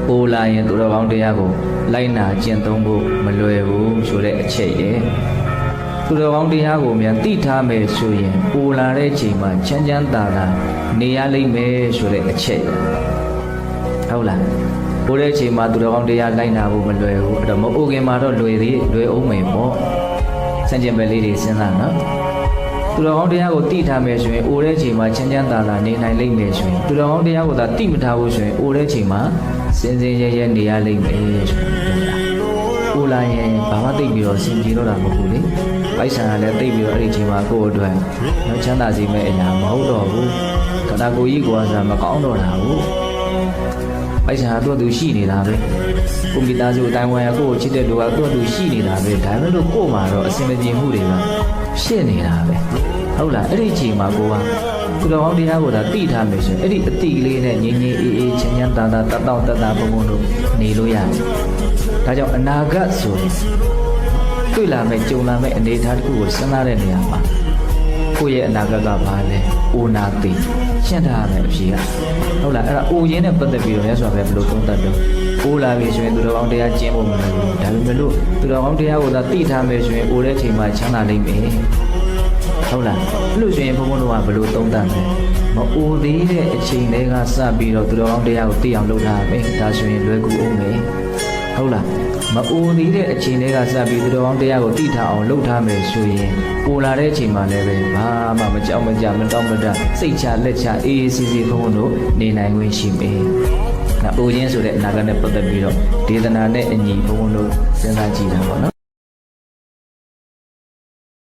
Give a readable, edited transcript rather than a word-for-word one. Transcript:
ပိုလာရင်သူတော်ကောင်းတရားကိုလိုက်နာကျင့်သုံးဖို့မလွယ်ဘူးဆိုတဲ့အချက်ရဲ့သူတော်ကောင်းတရားကိုမြန်သိထားမယ်ဆိုရင်ပိုလာတဲ့ချိန်မှာချမ်းချမ်းသာသာနေရလိမ့်မယ်ဆိုတဲ့အချက်ရဲ့ဟုတ်လားပိုတဲ့ချိန်မှာသူတော်ကောင်းတရားလိုက်နာဖို့မလွယ်ဘူးအဲ့တော့မအိုခင်မှာတော့လွယ်အောင်မယ်ပေါ့စံကျင်ပဲလေးတွေစဉ်းစားနော်သူတော်ကောင်းတရားကိုသိထားမယ်ဆိုရင်အိုတဲ့ချိန်မှာချမ်းချမ်းသာသာနေနိုင်လိမ့်မယ်ဆိုရင်သူတော်ကောင်းတရားကိုသာသိမထားဘူးဆိုရင်အိုတဲ့ချိန်မှာစင်စင်ရဲရဲနေရလိမ့်မယ်ဆိုတော့အိုလာရင်ဘာမှသိပြီးတော့စင်ပြေတော့တာမဟုတ်ဘူးလေပိုက်ဆံကလည်းသိပြီးတော့အဲ့ဒီချိန်မှာကိုယ့်အတွက်တော့ချမ်းသာစေမယ့်အရာမဟုတ်တော့ဘူးခန္ဓာကိုယ်ကြီးကိုယ်စားမကောင်းတော့တာဘူးပိုက်ဆံကတော့သူရှိနေတာပဲကိုမိသားစုအတိုင်းဝိုင်းကကိုယ့်ကိုချစ်တဲ့လူကတော့သူရှိနေတာပဲဒါပေမဲ့လို့ကိုယ်မှာတော့အစင်မပြေမှုတွေကဖြစ်နေတာပဲဟုတ်လားအဲ့ဒီအချိန်မှာကိုကသူတော်ကောင်းတရားကိုသာသိထားမယ်ဆိုရင်အဲ့ဒီအတိလေးနဲ့ငြိမ်းငြိမ်းအေးအေးချမ်းချမ်းသာသာတတ်တော့တတ်တာဘုံဘုံတို့နေလို့ရတယ်ဒါကြောင့်အနာဂတ်ဆိုရင်တွေ့လာမယ့်ကြုံလာမယ့်အနေအထားတစ်ခုကိုစဉ်းစားတဲ့နေရာမှာကိုယ့်ရဲ့အနာဂတ်ကဘာလဲအိုနာသိရှင်းထားရမယ်အဖြေကဟုတ်လားအဲ့ဒါအိုရင်းနဲ့ပတ်သက်ပြီးတော့ရသော်ပဲဘယ်လိုသုံးသပ်တော့အိုလာပြီဆိုရင်သူတော်ကောင်းတရားကျင့်ဖို့မလိုဘူးဒါပေမဲ့လို့သူတော်ကောင်းတရားကိုသာသိထားမယ်ဆိုရင်အိုတဲ့ချိန်မှာချမ်းသာလိမ့်မယ်ဟုတ်လားအဲ့လိုဆိုရင်ဘုန်းဘုန်းတို့ကဘယ်လိုသုံးသပ်မလဲမအိုသေးတဲ့အချိန်တွေကစပြီးတော့သူတော်ကောင်းတရားကိုသိအောင်လုပ်ထားမယ်ဒါဆိုရင်လွယ်ကူအောင်မယ်ဟုတ်လားမအိုသေးတဲ့အချိန်တွေကစပြီးသူတော်ကောင်းတရားကိုသိထားအောင်လုပ်ထားမယ်ဆိုရင်အိုလာတဲ့အချိန်မှာလည်းပဲဘာမှမကြောက်မကြမတောင်းမတစိတ်ချလက်ချအေးအေးဆေးဆေးဘုန်းဘုန်းတို့နေနိုင်ခွင့်ရှိမယ်။အိုခြင်းဆိုတဲ့အနာဂတ်နဲ့ပတ်သက်ပြီးတော့ဒေသနာနဲ့အညီဘုန်းဘုန်းတို့စဉ်းစားကြည့်တာပေါ့နော်